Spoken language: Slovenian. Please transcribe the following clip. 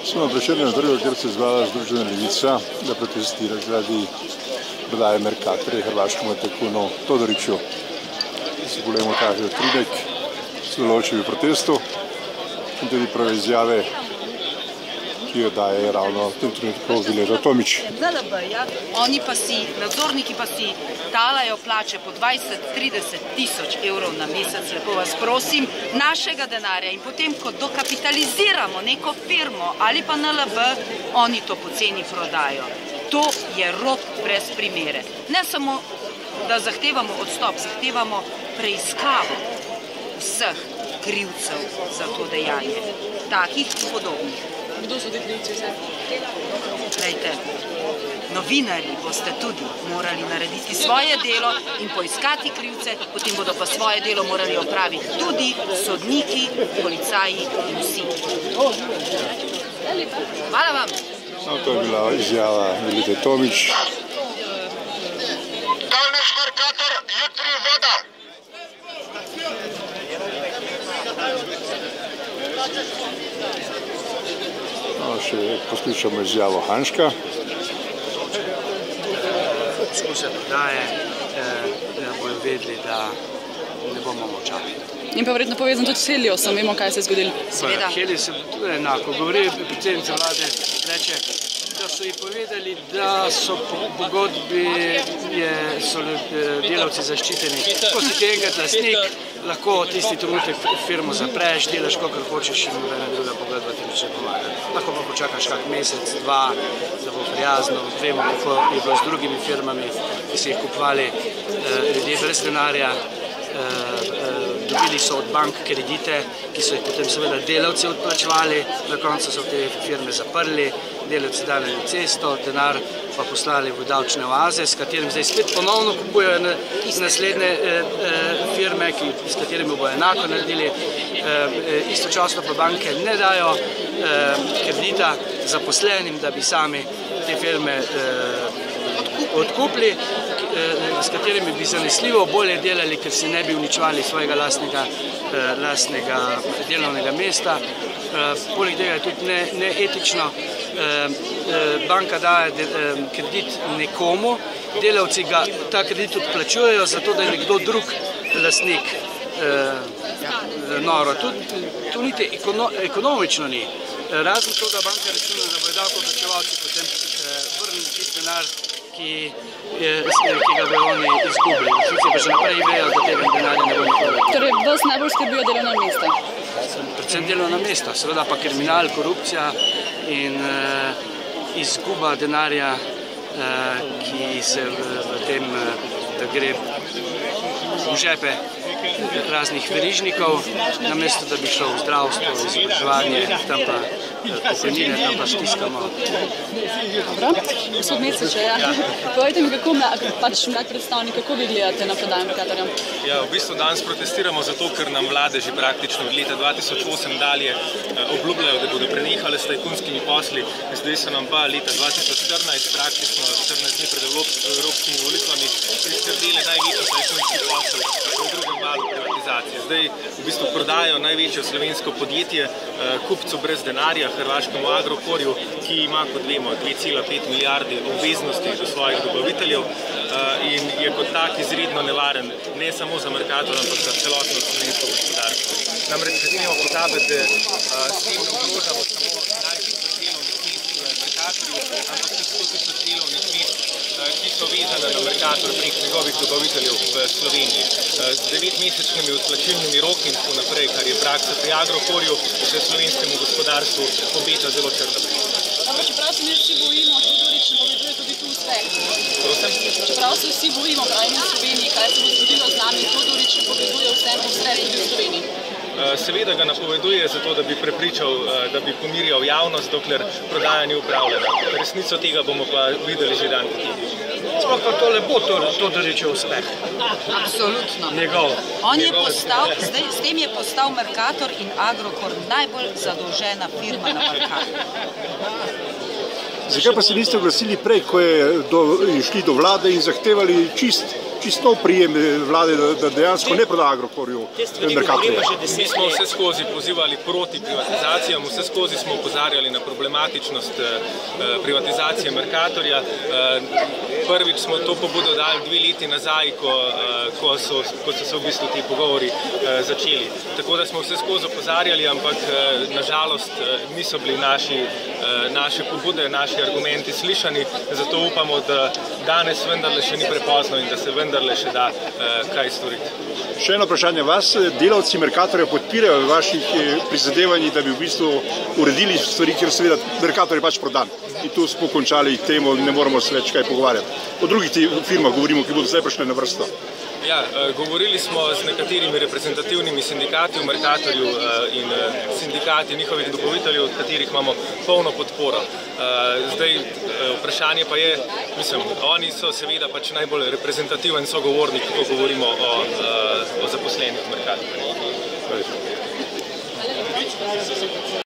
Smo na Prešernovem trgu, kjer se je zbrala Združena levica, da protestira zaradi prodaje Mercatorja hrvaškemu tajkunu Todoriću. Si pogledamo kaže utrinek, sodelujoči v protestu in tudi prve izjave, ki jo daje ravno v tem trenutku Vilela Tomić. Oni pa si, nadzorniki pa si talajo plače po 20-30 tisoč evrov na mesec, lepo vas prosim, našega denarja, in potem, ko dokapitaliziramo neko firmo ali pa NLB, oni to poceni prodajo. To je rop brez primere. Ne samo, da zahtevamo odstop, zahtevamo preiskavo vseh krivcev za to dejanje. Takih in podobnih. Kdo so ti krivci vse? Glejte, novinarji boste tudi morali narediti svoje delo in poiskati krivce, potem bodo pa svoje delo morali opraviti tudi sodniki, policaji in vsi. Hvala vam. No, to je bila izjava Vilele Tomić. Danes Mercator, jutri voda. No, še poslušamo izjavo Hanška. Skuse prodaje, da bojo vedeli, da ne bomo močali. In pa verjetno povezan tudi s Heliosom, vemo, kaj se je zgodilo. Seveda. Helios je tudi enako. Govori predsednica vlade, reče, da so ji povedali, da so po pogodbi so delavci zaščiteni. Ko si ti enkrat lastnik, lahko tisti trenutek firmo zapreš, delaš kakor hočeš in nobena druga pogodba ti neče pomaga. Lahko pa počakaš kak mesec, dva, da bo prijazno. Vemo, kako je bilo z drugimi firmami, ki so jih kupovali ljudje brez denarja. Dobili so od bank kredite, ki so jih potem seveda delavci odplačevali, na koncu so te firme zaprli, delavci dali na cesto, denar pa poslali v davčne oaze, s katerim zdaj spet ponovno kupujejo naslednje firme, s katerimi bojo enako naredili. Istočasno pa banke ne dajo kredita zaposlenim, da bi sami te firme odkupili, s katerimi bi zanesljivo bolje delali, ker si ne bi uničevali svojega lastnega delovnega mesta. Poleg tega je tudi neetično. Banka daje kredit nekomu, delavci ga ta kredit odplačujejo, zato da je nekdo drug lastnik. Noro. To niti ekonomično ni. Razen toga banka računa, da bojo davkoplačevalci potem vrnili tisti denar, ki ga bi oni izgubili. Vsi pa še naprej vejo, da tega denarja ne bo nikoli. Torej, vas najbolj skrbijo delovna mesta? Predvsem delovna mesta, seveda pa kriminal, korupcija in izguba denarja, ki se v tem, da gre v žepe raznih verižnikov, namesto da bi šlo v zdravstvo, v izobraževanje, tam pa pokojnine, tam pa stiskamo. Dobro, gospod Meceč, povejte mi, kako mlad predstavnik, kako vi gledate na prodajo Mercatorja? Ja, v bistvu danes protestiramo zato, ker nam vlade že praktično od leta 2008 dalje obljubljajo, da bodo prenehale s tajkunskimi posli. Zdaj so nam pa leta 2014, praktično 14 dni pred evropskimi volitvami, priskrbeli največji tajkunski posel v drugem valu privatizacije. Zdaj v bistvu prodajo največje slovensko podjetje kupcu brez denarja, hrvaškemu Agrokorju, ki ima, kot vemo, 2,5 milijarde obveznosti do svojih dobaviteljev in je kot tak izredno nevaren ne samo za Mercator, ampak za celotno slovensko gospodarstvo. Namreč ne smemo pozabiti, da s tem ne ogrožamo samo najtisoč delovnih mest v Mercatorju, ampak tudi 100 tisoč delovnih mest, ki so vezane na Mercator prek njegovih dobaviteljev v Sloveniji. Z 9-mesečnimi odplačilnimi roki in tako naprej, kar je praksa pri Agrokorju, se slovenskemu gospodarstvu obeta zelo črna prihodnost. Čeprav se mi vsi bojimo, Todorić napoveduje tudi tu uspeh. Prosim? Čeprav se vsi bojimo, pravimo v Sloveniji, kaj se bo zgodilo z nami, Todorić napoveduje vsem uspeh tudi v Sloveniji. Seveda ga napoveduje zato, da bi prepričal, da bi pomirjal javnost, dokler prodaja ni upravljena. Resnico tega bomo pa videli že dan potem. Sploh pa tole bo Todorićev uspeh. Absolutno. Njegov. On je postal, zdaj s tem je postal Mercator in Agrokor najbolj zadolžena firma na Balkanu. Zakaj pa se niste oglasili prej, ko je šli do vlade in zahtevali čist nov prijem vlade, da dejansko ne proda Agrokorju Mercatorja? Mi smo vse skozi pozivali proti privatizacijam, vse skozi smo opozarjali na problematičnost privatizacije Mercatorja. Prvič smo to pobudo dali 2 leti nazaj, ko so se v bistvu ti pogovori začeli. Tako da smo vse skozi opozarjali, ampak nažalost niso bili naše pobude, naši argumenti slišani, zato upamo, da danes vendarle še ni prepozno in da se vendarle še da kaj storiti. Še eno vprašanje vas. Delavci Mercatorja podpirajo vaših prizadevanj, da bi v bistvu uredili stvari, ker seveda Mercator je pač prodan. In tu smo končali temo, ne moramo se več kaj pogovarjati. O drugih firmah govorimo, ki bodo zdaj prišle na vrsto. Ja, govorili smo z nekaterimi reprezentativnimi sindikati v Mercatorju in sindikati njihovih dobaviteljev, od katerih imamo polno podporo. Zdaj, vprašanje pa je, oni so seveda pač najbolj reprezentativen sogovornik, ko govorimo o zaposlenih v Mercatorju.